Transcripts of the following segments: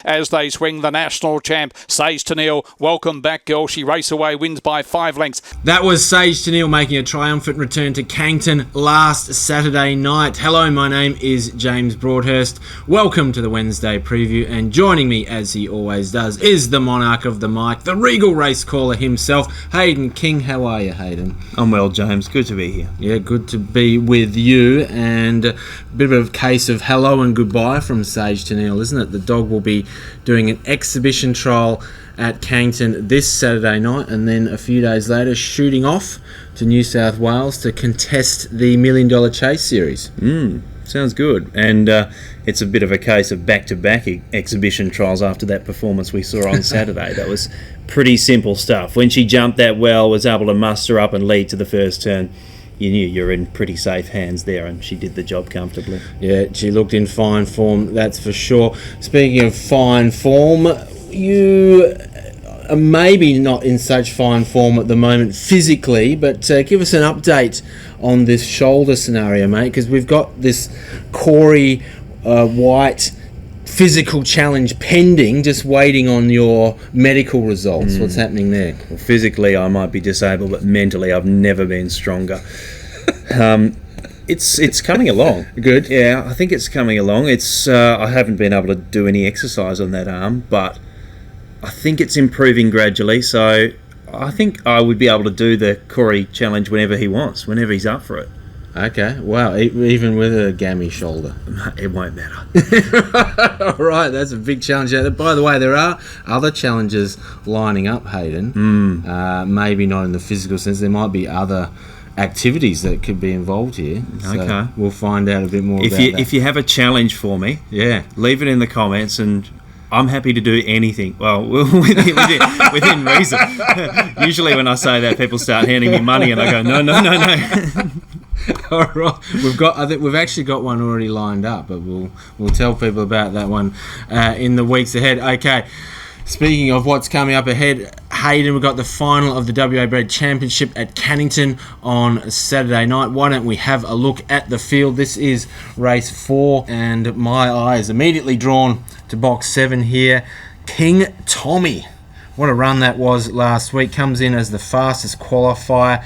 as they swing the national champ. Sage Tennille, welcome back, girl. She race away, wins by 5 lengths. That was Sage Tennille making a triumphant return to Cannington last Saturday night. Hello, my name is James Broadhurst. Welcome to the Wednesday preview, and joining me, as he always does, is the monarch of the mic, the regal race caller himself, Hayden King. How are you, Hayden? I'm well, James. Good to be here. Yeah, good to be with you, and a bit of a case of hello and goodbye from Sage Tennille, isn't it? The dog will be doing an exhibition trial at Cannington this Saturday night, and then a few days later shooting off to New South Wales to contest the $1 Million Chase Series. Sounds good. And it's a bit of a case of back-to-back exhibition trials after that performance we saw on Saturday. That was pretty simple stuff. When she jumped that well, was able to muster up and lead to the first turn, you knew you were in pretty safe hands there, and she did the job comfortably. Yeah, she looked in fine form, that's for sure. Speaking of fine form, you are maybe not in such fine form at the moment physically, but give us an update on this shoulder scenario, mate, because we've got this Corey White physical challenge pending, just waiting on your medical results. What's happening there? Well, physically, I might be disabled, but mentally, I've never been stronger. It's coming along. Good. Yeah, I think it's coming along. It's I haven't been able to do any exercise on that arm, but I think it's improving gradually. So I think I would be able to do the Corey challenge whenever he wants, whenever he's up for it. Okay, wow, even with a gammy shoulder. It won't matter. All right, that's a big challenge. By the way, there are other challenges lining up, Hayden. Maybe not in the physical sense. There might be other activities that could be involved here. So okay. We'll find out a bit more about that. If you have a challenge for me, leave it in the comments, and I'm happy to do anything. Well, within reason. Usually when I say that, people start handing me money, and I go, no. All right, I think we've actually got one already lined up, but we'll tell people about that one in the weeks ahead. Okay. Speaking of what's coming up ahead, Hayden, we've got the final of the WA Bred Championship at Cannington on Saturday night. Why don't we have a look at the field? This is race 4, and my eye is immediately drawn to box 7 here. King Tommy. What a run that was last week. Comes in as the fastest qualifier.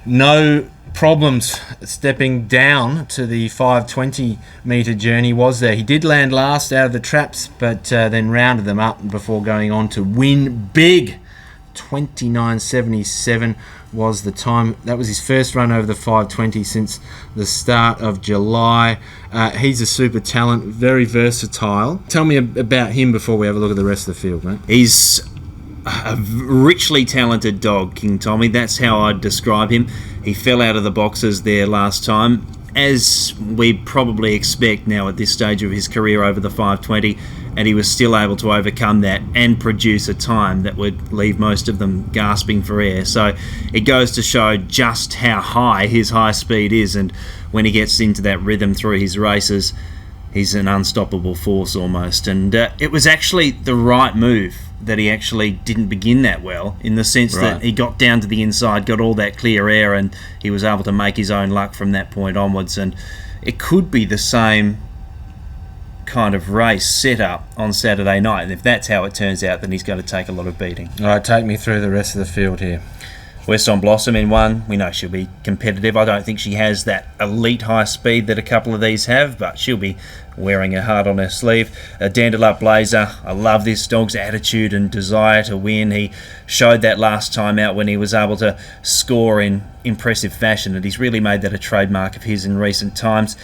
No problems stepping down to the 520 metre journey was there. He did land last out of the traps, but then rounded them up before going on to win big. 29.77 was the time. That was his first run over the 520 since the start of July. He's a super talent, very versatile. Tell me about him before we have a look at the rest of the field, mate. He's a richly talented dog, King Tommy. That's how I'd describe him. He fell out of the boxes there last time, as we probably expect now at this stage of his career over the 520, and he was still able to overcome that and produce a time that would leave most of them gasping for air. So it goes to show just how high his high speed is, and when he gets into that rhythm through his races, he's an unstoppable force almost. And it was actually the right move that he actually didn't begin that well, in the sense that he got down to the inside, got all that clear air, and he was able to make his own luck from that point onwards. And it could be the same kind of race set up on Saturday night, and if that's how it turns out, then he's going to take a lot of beating. All right, take me through the rest of the field here. West on Blossom in 1. We know she'll be competitive. I don't think she has that elite high speed that a couple of these have, but she'll be wearing her heart on her sleeve. Dandelup Blazer. I love this dog's attitude and desire to win. He showed that last time out when he was able to score in impressive fashion, and he's really made that a trademark of his in recent times.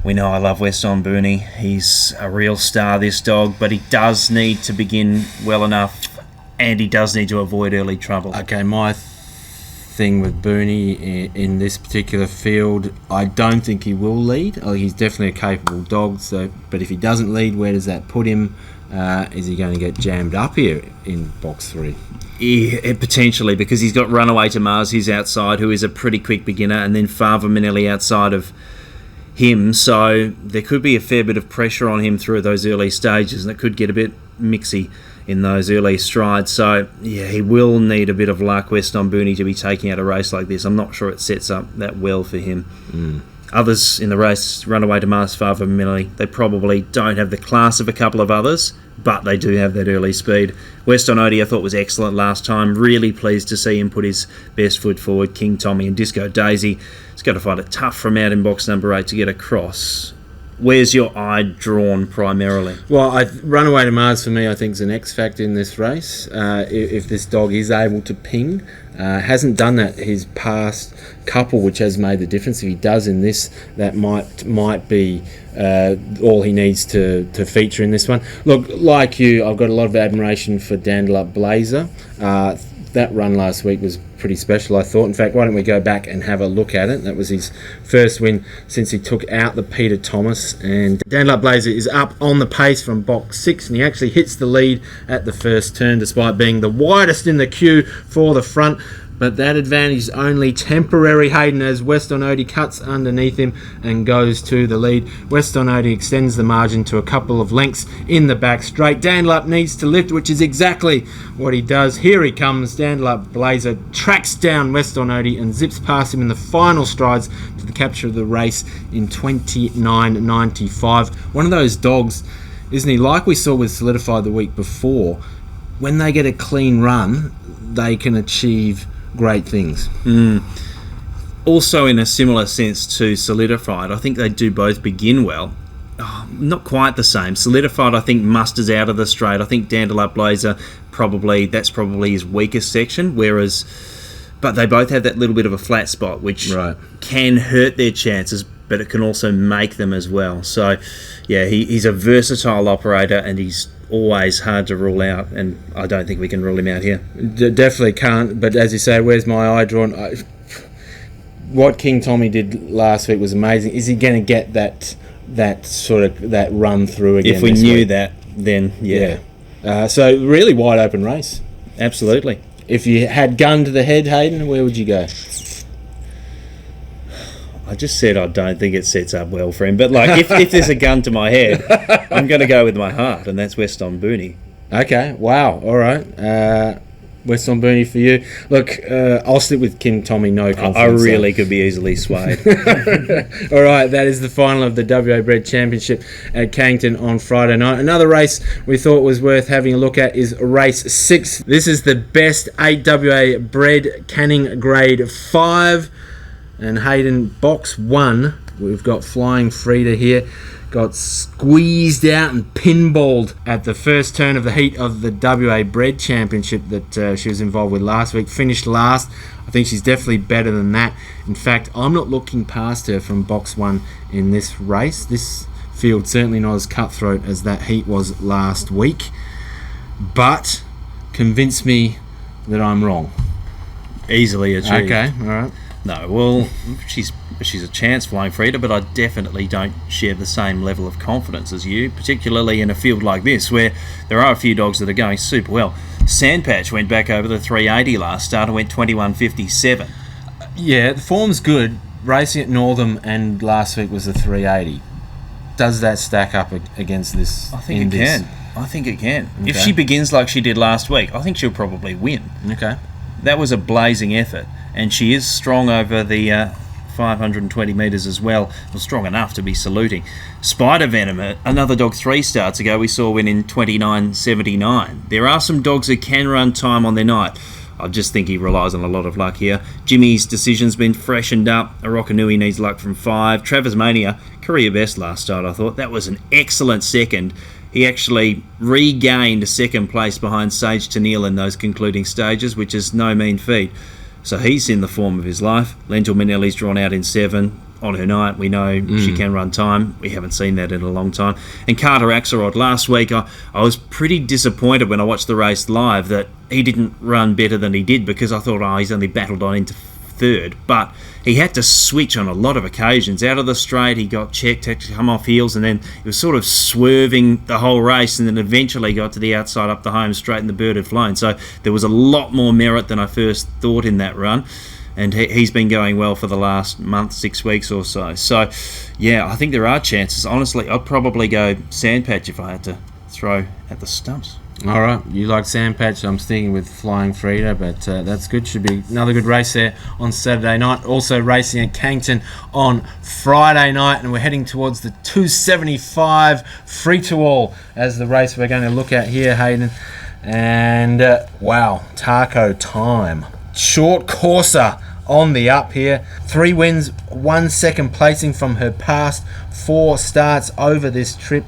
We know I love Weston Booney. He's a real star, this dog, but he does need to begin well enough, and he does need to avoid early trouble. Okay, my thing with Booney in this particular field, I don't think he will lead. He's definitely a capable dog, but if he doesn't lead, where does that put him? Is he going to get jammed up here in box 3? Yeah, potentially, because he's got Runaway to Mars, who's outside, who is a pretty quick beginner, and then Fava Manelli outside of him, so there could be a fair bit of pressure on him through those early stages, and it could get a bit mixy in those early strides. So yeah, he will need a bit of luck, Weston Booney, to be taking out a race like this. I'm not sure it sets up that well for him. Others in the race, Runaway to Mars, Fava Manelli, they probably don't have the class of a couple of others, but they do have that early speed. Weston Odie I thought was excellent last time. Really pleased to see him put his best foot forward. King Tommy and Disco Daisy. He's got to find it tough from out in box number 8 to get across. Where's your eye drawn primarily? Well, Runaway to Mars for me, I think, is an X factor in this race. If this dog is able to ping, hasn't done that his past couple, which has made the difference. If he does in this, that might be all he needs to feature in this one. Look, like you, I've got a lot of admiration for Dandelup Blazer. That run last week was pretty special, I thought. In fact, why don't we go back and have a look at it? That was his first win since he took out the Peter Thomas. And Dandelup Blazer is up on the pace from box 6, and he actually hits the lead at the first turn, despite being the widest in the queue for the front. But that advantage is only temporary, Hayden, as Weston Odie cuts underneath him and goes to the lead. Weston Odie extends the margin to a couple of lengths in the back straight. Dandelup needs to lift, which is exactly what he does. Here he comes. Dandelup Blazer tracks down Weston Odie and zips past him in the final strides to the capture of the race in 29.95. One of those dogs, isn't he? Like we saw with Solidified the week before, when they get a clean run, they can achieve great things. Also, in a similar sense to Solidified, I think they do both begin well. Not quite the same. Solidified, I think, musters out of the straight. I think Dandelup Blazer, that's probably his weakest section, but they both have that little bit of a flat spot, which can hurt their chances, but it can also make them as well. So, yeah, he's a versatile operator, and he's always hard to rule out, and I don't think we can rule him out here. Definitely can't, but as you say, where's my eye drawn? What King Tommy did last week was amazing. Is he going to get that run through again? If we knew that, then yeah. So really wide open race. Absolutely. If you had gun to the head, Hayden, where would you go? I just said I don't think it sets up well for him. But if there's a gun to my head, I'm going to go with my heart, and that's Weston Booney. Okay, wow, all right. Weston Booney for you. Look, I'll stick with King Tommy, no confidence. I really could be easily swayed. All right, that is the final of the WA Bred Championship at Cannington on Friday night. Another race we thought was worth having a look at is race 6. This is the best 8 WA Bred Canning Grade 5. And Hayden, box 1, we've got Flying Frida here. Got squeezed out and pinballed at the first turn of the heat of the WA Bred Championship that she was involved with last week. Finished last. I think she's definitely better than that. In fact, I'm not looking past her from box 1 in this race. This field certainly not as cutthroat as that heat was last week. But convince me that I'm wrong. Easily achieved. Okay, all right. No, well, she's a chance, Flying Frida, but I definitely don't share the same level of confidence as you, particularly in a field like this where there are a few dogs that are going super well. Sandpatch went back over the 380 last start and went 21.57. Yeah, the form's good. Racing at Northam and last week was the 380. Does that stack up against this? I think it can. Okay. If she begins like she did last week, I think she'll probably win. Okay. That was a blazing effort, and she is strong over the 520 metres as well. Strong enough to be saluting. Spider Venom, another dog 3 starts ago, we saw win in 29.79. There are some dogs that can run time on their night. I just think he relies on a lot of luck here. Jimmy's decision's been freshened up. Arokanui needs luck from 5. Travis Mania, career best last start, I thought. That was an excellent second. He actually regained second place behind Sage Tennille in those concluding stages, which is no mean feat. So he's in the form of his life. Lentil Manelli's drawn out in 7. On her night, we know she can run time. We haven't seen that in a long time. And Carter Axelrod, last week, I was pretty disappointed when I watched the race live that he didn't run better than he did, because I thought, he's only battled on into 3rd. But he had to switch on a lot of occasions. Out of the straight, he got checked, had to come off heels, and then he was sort of swerving the whole race, and then eventually got to the outside up the home straight, and the bird had flown. So there was a lot more merit than I first thought in that run. And he's been going well for the last month, 6 weeks or so. So, yeah, I think there are chances. Honestly, I'd probably go Sandpatch if I had to throw at the stumps. All right, you like Sandpatch. I'm sticking with Flying Frida, but that's good. Should be another good race there on Saturday night. Also racing at Cannington on Friday night, and we're heading towards the 275 free-to-all as the race we're going to look at here, Hayden. And wow, Taco Time. Short courser on the up here. 3 wins, 1 second placing from her past 4 starts over this trip.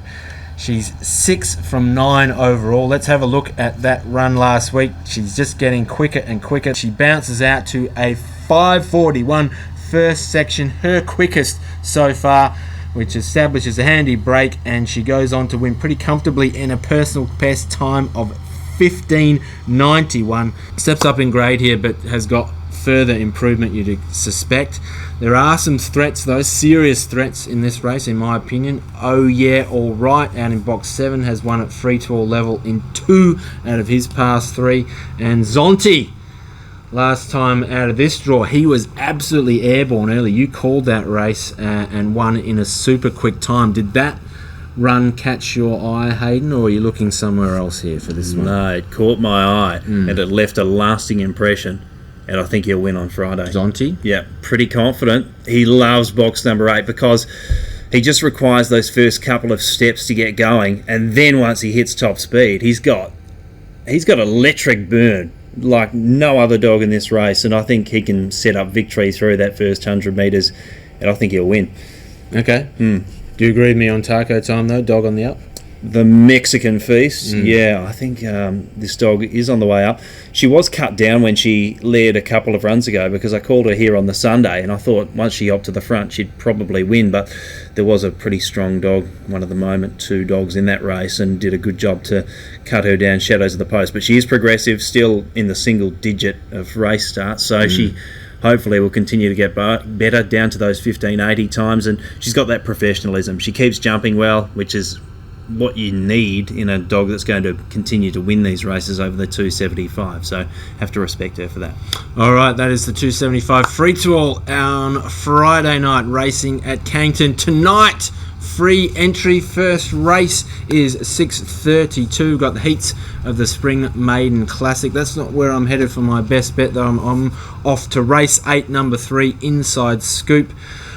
She's 6 from 9 overall. Let's have a look at that run last week. She's just getting quicker and quicker. She bounces out to a 5:41 first section, her quickest so far, which establishes a handy break, and she goes on to win pretty comfortably in a personal best time of 15:91. Steps up in grade here, but has got further improvement you'd suspect. There are some threats though, serious threats in this race in my opinion. Oh Yeah Alright out in box 7 has won at free-to-all level in 2 out of his past 3, and Zonti last time out of this draw, he was absolutely airborne early. You called that race and won in a super quick time. Did that run catch your eye, Hayden, or are you looking somewhere else here for this one? No, it caught my eye and it left a lasting impression. And I think he'll win on Friday. Zonti? Yeah, pretty confident. He loves box number 8 because he just requires those first couple of steps to get going, and then once he hits top speed, he's got electric burn like no other dog in this race, and I think he can set up victory through that first 100 metres, and I think he'll win. Okay. Do you agree with me on Taco Time though? Dog on the up? The Mexican Feast, yeah, I think this dog is on the way up. She was cut down when she led a couple of runs ago because I called her here on the Sunday, and I thought once she hopped to the front she'd probably win, but there was a pretty strong dog, one of the moment 2 dogs in that race, and did a good job to cut her down shadows of the post. But she is progressive, still in the single digit of race starts, so she hopefully will continue to get better down to those 15:80 times, and she's got that professionalism. She keeps jumping well, which is what you need in a dog that's going to continue to win these races over the 275, so have to respect her for that. Alright, that is the 275 free-to-all on Friday night, racing at Cannington tonight. Free entry. First race is 6:32. Got the heats of the Spring Maiden Classic. That's not where I'm headed for my best bet though. I'm off to race 8, number 3, Inside Scoop.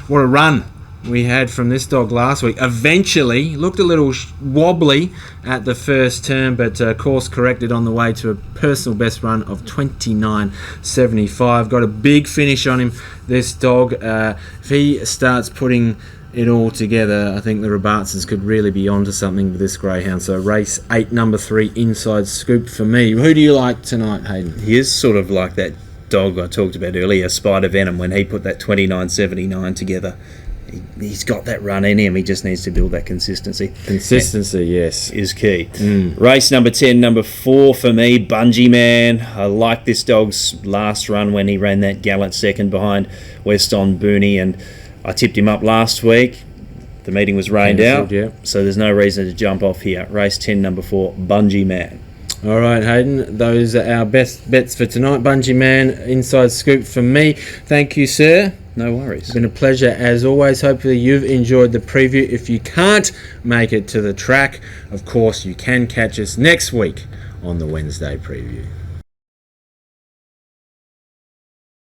What a run we had from this dog last week. Eventually looked a little wobbly at the first turn, but course corrected on the way to a personal best run of 29.75. Got a big finish on him, this dog. If he starts putting it all together, I think the Robertsons could really be onto something with this greyhound. So race 8, number 3, Inside Scoop for me. Who do you like tonight, Hayden? He is sort of like that dog I talked about earlier, Spider Venom, when he put that 29.79 together. He's got that run in him. He just needs to build that consistency. Consistency, yes, is key. Race number 10, number 4 for me, Bungee Man. I like this dog's last run when he ran that gallant second behind West on Booney, and I tipped him up last week. The meeting was rained out, so there's no reason to jump off here. Race 10, number 4, Bungee Man. All right, Hayden, those are our best bets for tonight. Bungee Man, Inside Scoop for me. Thank you, sir. No worries. It's been a pleasure as always. Hopefully you've enjoyed the preview. If you can't make it to the track, of course you can catch us next week on the Wednesday preview.